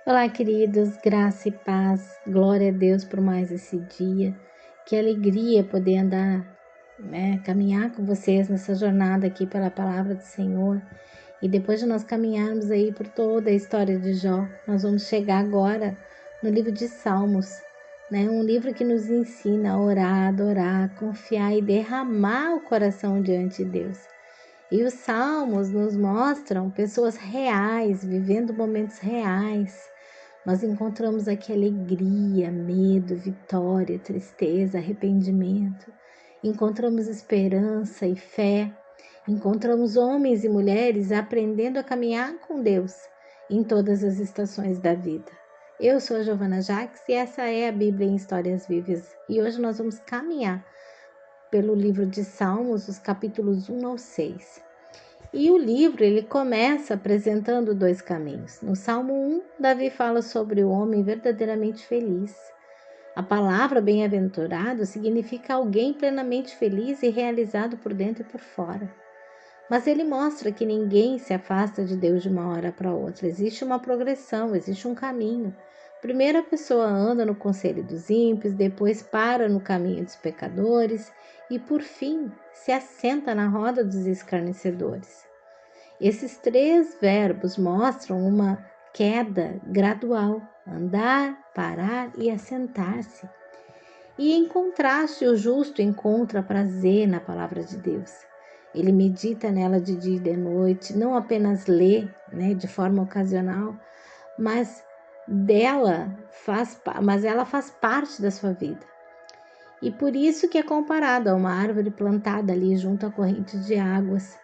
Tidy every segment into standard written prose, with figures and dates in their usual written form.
Olá, queridos, graça e paz, glória a Deus por mais esse dia. Que alegria poder andar, caminhar com vocês nessa jornada aqui pela palavra do Senhor. E depois de nós caminharmos aí por toda a história de Jó, nós vamos chegar agora no livro de Salmos, um livro que nos ensina a orar, adorar, confiar e derramar o coração diante de Deus. E os Salmos nos mostram pessoas reais, vivendo momentos reais. Nós encontramos aqui alegria, medo, vitória, tristeza, arrependimento. Encontramos esperança e fé. Encontramos homens e mulheres aprendendo a caminhar com Deus em todas as estações da vida. Eu sou a Giovana Jacques e essa é a Bíblia em Histórias Vivas. E hoje nós vamos caminhar pelo livro de Salmos, os capítulos 1 ao 6. E o livro ele começa apresentando dois caminhos. No Salmo 1, Davi fala sobre o homem verdadeiramente feliz. A palavra bem-aventurado significa alguém plenamente feliz e realizado por dentro e por fora. Mas ele mostra que ninguém se afasta de Deus de uma hora para outra. Existe uma progressão, existe um caminho. Primeiro a pessoa anda no conselho dos ímpios, depois para no caminho dos pecadores e, por fim, se assenta na roda dos escarnecedores. Esses três verbos mostram uma queda gradual: andar, parar e assentar-se. E em contraste, o justo encontra prazer na palavra de Deus. Ele medita nela de dia e de noite, não apenas lê, de forma ocasional, mas ela faz parte da sua vida. E por isso que é comparado a uma árvore plantada ali junto à corrente de águas,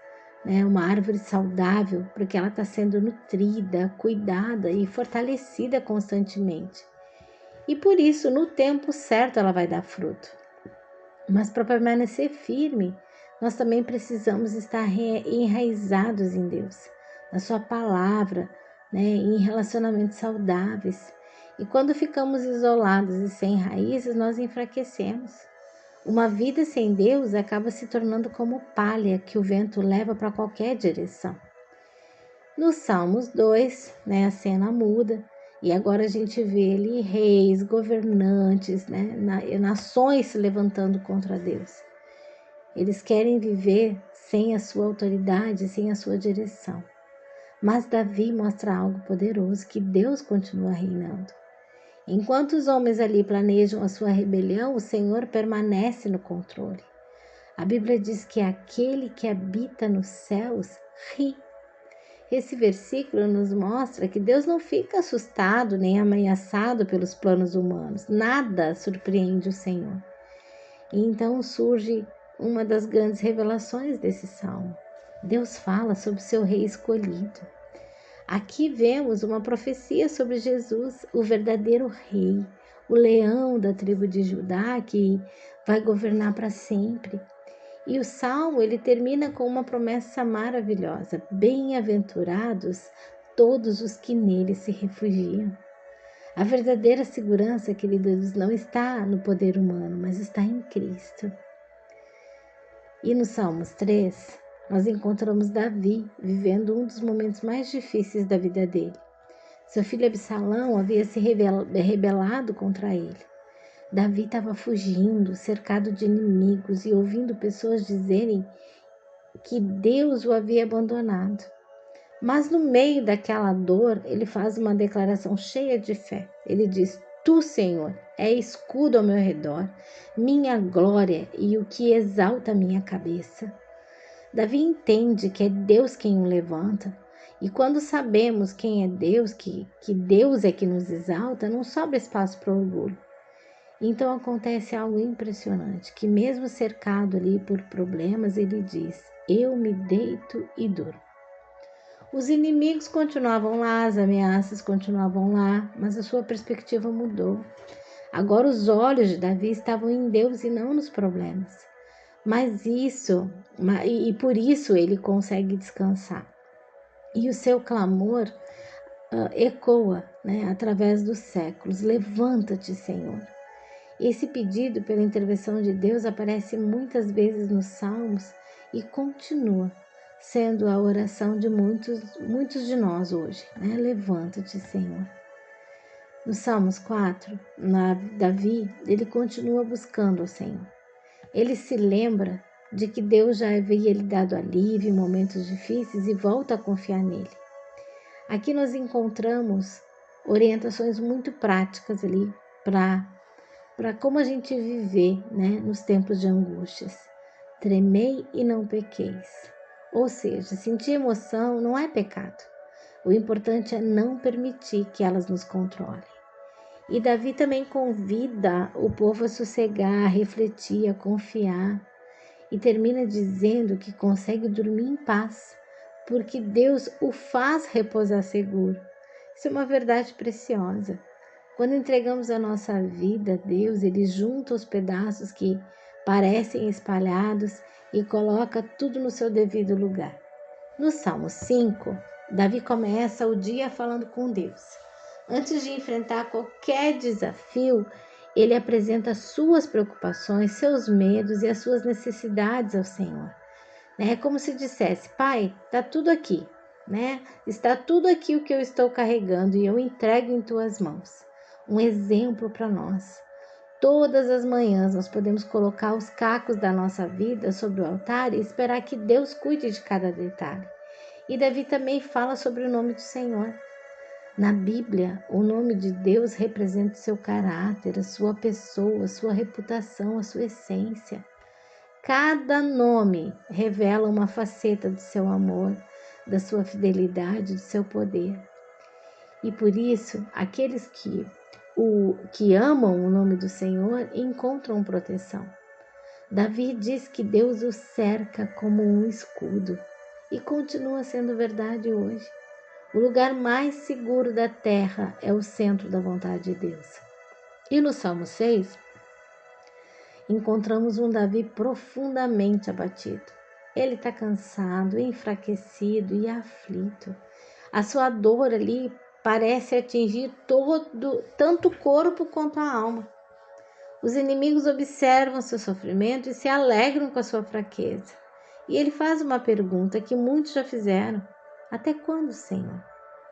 uma árvore saudável, porque ela está sendo nutrida, cuidada e fortalecida constantemente. E por isso, no tempo certo, ela vai dar fruto. Mas para permanecer firme, nós também precisamos estar enraizados em Deus, na sua palavra, em relacionamentos saudáveis. E quando ficamos isolados e sem raízes, nós enfraquecemos. Uma vida sem Deus acaba se tornando como palha que o vento leva para qualquer direção. No Salmos 2, a cena muda e agora a gente vê ali reis, governantes, nações se levantando contra Deus. Eles querem viver sem a sua autoridade, sem a sua direção. Mas Davi mostra algo poderoso, que Deus continua reinando. Enquanto os homens ali planejam a sua rebelião, o Senhor permanece no controle. A Bíblia diz que aquele que habita nos céus ri. Esse versículo nos mostra que Deus não fica assustado nem ameaçado pelos planos humanos. Nada surpreende o Senhor. E então surge uma das grandes revelações desse salmo. Deus fala sobre seu rei escolhido. Aqui vemos uma profecia sobre Jesus, o verdadeiro rei, o leão da tribo de Judá que vai governar para sempre. E o salmo ele termina com uma promessa maravilhosa: bem-aventurados todos os que nele se refugiam. A verdadeira segurança, queridos, não está no poder humano, mas está em Cristo. E no Salmos 3, nós encontramos Davi vivendo um dos momentos mais difíceis da vida dele. Seu filho Absalão havia se rebelado contra ele. Davi estava fugindo, cercado de inimigos e ouvindo pessoas dizerem que Deus o havia abandonado. Mas no meio daquela dor, ele faz uma declaração cheia de fé. Ele diz: Tu, Senhor, é escudo ao meu redor, minha glória e o que exalta a minha cabeça. Davi entende que é Deus quem o levanta. E quando sabemos quem é Deus, que Deus é que nos exalta, não sobra espaço para orgulho. Então acontece algo impressionante, que mesmo cercado ali por problemas, ele diz: eu me deito e durmo. Os inimigos continuavam lá, as ameaças continuavam lá, mas a sua perspectiva mudou. Agora os olhos de Davi estavam em Deus e não nos problemas. E por isso ele consegue descansar. E o seu clamor ecoa, através dos séculos: levanta-te, Senhor. Esse pedido pela intervenção de Deus aparece muitas vezes nos Salmos e continua sendo a oração de muitos de nós hoje. Levanta-te, Senhor. No Salmos 4, Davi, ele continua buscando o Senhor. Ele se lembra de que Deus já havia lhe dado alívio em momentos difíceis e volta a confiar nele. Aqui nós encontramos orientações muito práticas ali para como a gente viver, né, nos tempos de angústias. Tremei e não pequeis. Ou seja, sentir emoção não é pecado. O importante é não permitir que elas nos controlem. E Davi também convida o povo a sossegar, a refletir, a confiar. E termina dizendo que consegue dormir em paz, porque Deus o faz repousar seguro. Isso é uma verdade preciosa. Quando entregamos a nossa vida a Deus, Ele junta os pedaços que parecem espalhados e coloca tudo no seu devido lugar. No Salmo 5, Davi começa o dia falando com Deus. Antes de enfrentar qualquer desafio, ele apresenta suas preocupações, seus medos e as suas necessidades ao Senhor. É como se dissesse: Pai, está tudo aqui, né? Está tudo aqui o que eu estou carregando e eu entrego em tuas mãos. Um exemplo para nós. Todas as manhãs nós podemos colocar os cacos da nossa vida sobre o altar e esperar que Deus cuide de cada detalhe. E Davi também fala sobre o nome do Senhor. Na Bíblia, o nome de Deus representa o seu caráter, a sua pessoa, a sua reputação, a sua essência. Cada nome revela uma faceta do seu amor, da sua fidelidade, do seu poder. E por isso, aqueles que amam o nome do Senhor encontram proteção. Davi diz que Deus o cerca como um escudo e continua sendo verdade hoje. O lugar mais seguro da terra é o centro da vontade de Deus. E no Salmo 6, encontramos um Davi profundamente abatido. Ele está cansado, enfraquecido e aflito. A sua dor ali parece atingir tanto o corpo quanto a alma. Os inimigos observam seu sofrimento e se alegram com a sua fraqueza. E ele faz uma pergunta que muitos já fizeram: até quando, Senhor?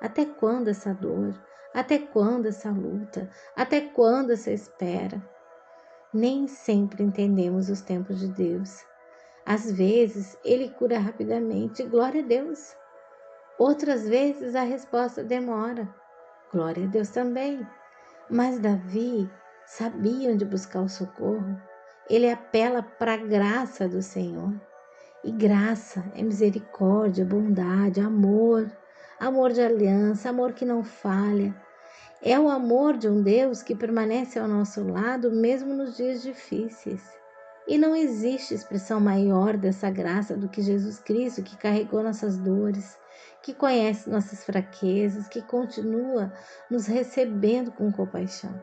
Até quando essa dor? Até quando essa luta? Até quando essa espera? Nem sempre entendemos os tempos de Deus. Às vezes, Ele cura rapidamente, glória a Deus. Outras vezes, a resposta demora, glória a Deus também. Mas Davi sabia onde buscar o socorro. Ele apela para a graça do Senhor. E graça é misericórdia, bondade, amor de aliança, amor que não falha. É o amor de um Deus que permanece ao nosso lado mesmo nos dias difíceis. E não existe expressão maior dessa graça do que Jesus Cristo, que carregou nossas dores, que conhece nossas fraquezas, que continua nos recebendo com compaixão.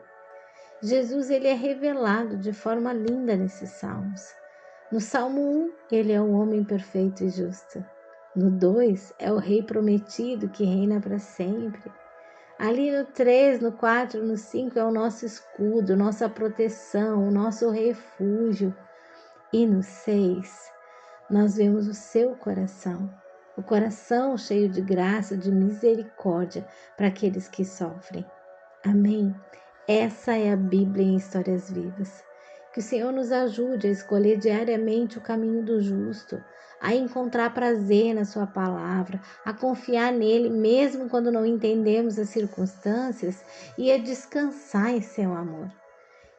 Jesus, ele é revelado de forma linda nesses salmos. No Salmo 1, ele é o homem perfeito e justo. No 2, é o rei prometido que reina para sempre. Ali no 3, no 4, no 5 é o nosso escudo, nossa proteção, o nosso refúgio. E no 6, nós vemos o seu coração, o coração cheio de graça, de misericórdia para aqueles que sofrem. Amém? Essa é a Bíblia em Histórias Vivas. Que o Senhor nos ajude a escolher diariamente o caminho do justo, a encontrar prazer na sua palavra, a confiar nele mesmo quando não entendemos as circunstâncias e a descansar em seu amor.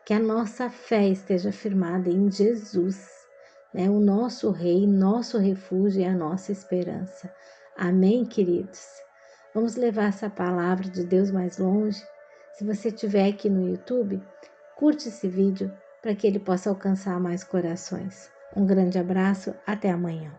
Que a nossa fé esteja firmada em Jesus, né? O nosso Rei, nosso refúgio e a nossa esperança. Amém, queridos? Vamos levar essa palavra de Deus mais longe? Se você estiver aqui no YouTube, curte esse vídeo para que ele possa alcançar mais corações. Um grande abraço, até amanhã.